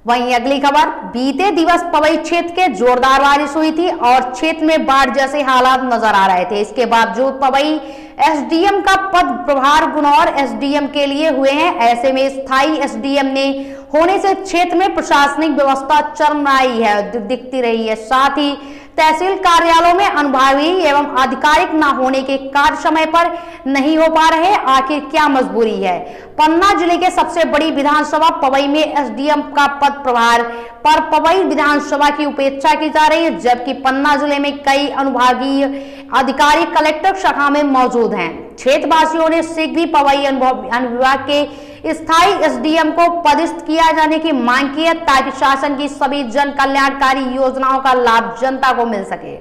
वहीं अगली खबर, बीते दिवस पवई क्षेत्र के जोरदार बारिश हुई थी और क्षेत्र में बाढ़ जैसे हालात नजर आ रहे थे। इसके बावजूद पवई एसडीएम का पद प्रभार गुनौर एसडीएम के लिए हुए हैं। ऐसे में स्थायी एसडीएम ने होने से क्षेत्र में प्रशासनिक व्यवस्था चरमराई है दिखती रही है। साथ ही तहसील कार्यालयों में अनुभवी एवं आधिकारिक न होने के कार्य समय पर नहीं हो पा रहे। आखिर क्या मजबूरी है? पन्ना जिले के सबसे बड़ी विधानसभा पवई में एसडीएम का पद प्रभार पर पवई विधानसभा की उपेक्षा की जा रही है, जबकि पन्ना जिले में कई अनुभागीय अधिकारी कलेक्टर शाखा में मौजूद हैं। क्षेत्रवासियों ने शीघ्र ही पवई अनुविभाग के स्थायी एसडीएम को पदस्थ किया जाने की मांग की है, ताकि शासन की सभी जन कल्याणकारी योजनाओं का लाभ जनता को मिल सके।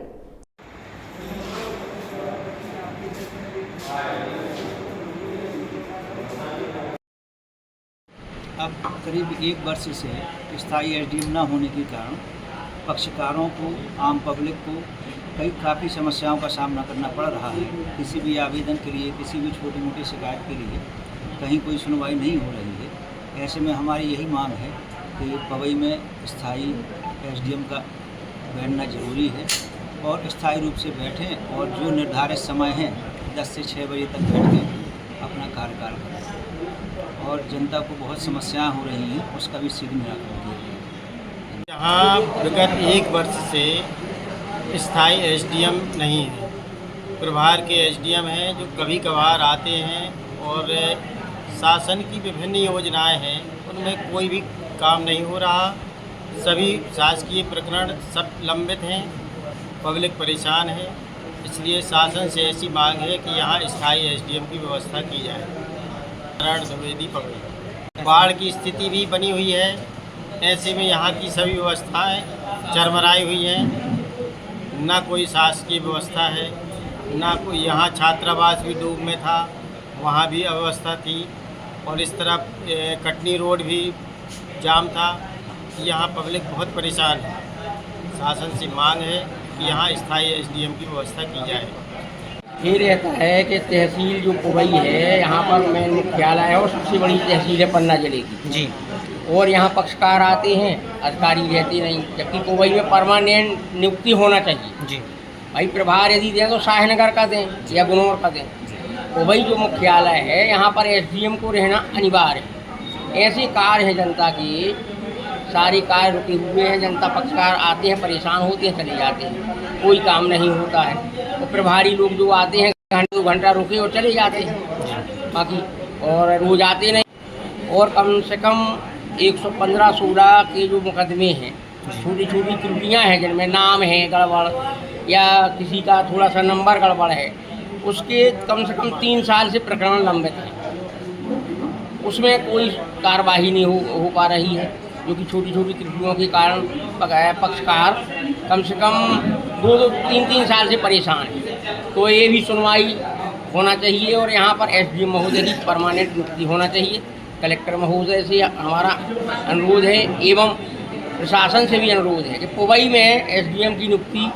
अब करीब 1 वर्ष से स्थायी एसडीएम न होने के कारण पक्षकारों को, आम पब्लिक को काफ़ी समस्याओं का सामना करना पड़ रहा है। किसी भी आवेदन के लिए, किसी भी छोटी मोटी शिकायत के लिए कहीं कोई सुनवाई नहीं हो रही है। ऐसे में हमारी यही मांग है कि पवई में स्थायी एसडीएम का बैठना जरूरी है और स्थायी रूप से बैठें और जो निर्धारित समय है 10 से 6 बजे तक बैठ के अपना कार्यकाल करें और जनता को बहुत समस्याएं हो रही हैं, उसका भी शीघ्र निराकरण किया जाए। यहाँ विगत 1 वर्ष से स्थायी एसडीएम नहीं है। प्रभार के एसडीएम हैं जो कभी कभार आते हैं और शासन की विभिन्न योजनाएं हैं उनमें कोई भी काम नहीं हो रहा। सभी शासकीय प्रकरण सब लंबित हैं, पब्लिक परेशान है। इसलिए शासन से ऐसी मांग है कि यहाँ स्थायी एसडीएम की व्यवस्था की जाए। द्विवेदी पवई बाढ़ की स्थिति भी बनी हुई है। ऐसे में यहाँ की सभी व्यवस्थाएं चरमराई हुई हैं। ना कोई शासकीय व्यवस्था है, ना कोई यहाँ छात्रावास भी डूब में था, वहाँ भी अव्यवस्था थी और इस तरफ कटनी रोड भी जाम था। यहाँ पब्लिक बहुत परेशान है। शासन से मांग है कि यहाँ स्थायी एसडीएम की व्यवस्था की जाए। ये रहता है कि तहसील जो पवई है यहाँ पर मेन मुख्यालय है और सबसे बड़ी तहसील है पन्ना जिले की जी। और यहाँ पक्षकार आते हैं, अधिकारी रहते नहीं, जबकि पवई में परमानेंट नियुक्ति होना चाहिए जी। भाई प्रभार यदि दें तो शाहनगर का दें या गुनौर का दें। पवई जो मुख्यालय है यहाँ पर एसडीएम को रहना अनिवार्य है। ऐसे कार्य हैं जनता के, सारे कार्य रुके हुए हैं। जनता पक्षकार आते हैं, परेशान होते हैं, चले जाते हैं, कोई काम नहीं होता है। और प्रभारी लोग जो आते हैं घंटे 2 घंटा रुके और चले जाते हैं बाकी, और रोज आते नहीं। और कम से कम 115-16 के जो मुकदमे हैं, छोटी छोटी त्रुटियाँ हैं जिनमें नाम है गड़बड़ या किसी का थोड़ा सा नंबर गड़बड़ है, उसके कम से कम 3 साल से प्रकरण लंबित हैं। उसमें कोई कार्रवाई नहीं हो पा रही है, जो कि छोटी छोटी त्रुटियों के कारण पक्षकार कम से कम 2-3 साल से परेशान है। तो ये भी सुनवाई होना चाहिए और यहाँ पर एसडीएम महोदय की परमानेंट नियुक्ति होना चाहिए। कलेक्टर महोदय से हमारा अनुरोध है एवं प्रशासन से भी अनुरोध है कि पवई में एसडीएम की नियुक्ति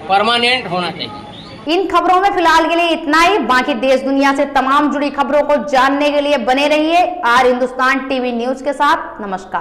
परमानेंट होना चाहिए। इन खबरों में फिलहाल के लिए इतना ही। बाकी देश दुनिया से तमाम जुड़ी खबरों को जानने के लिए बने रहिए आर हिंदुस्तान टीवी न्यूज के साथ। नमस्कार।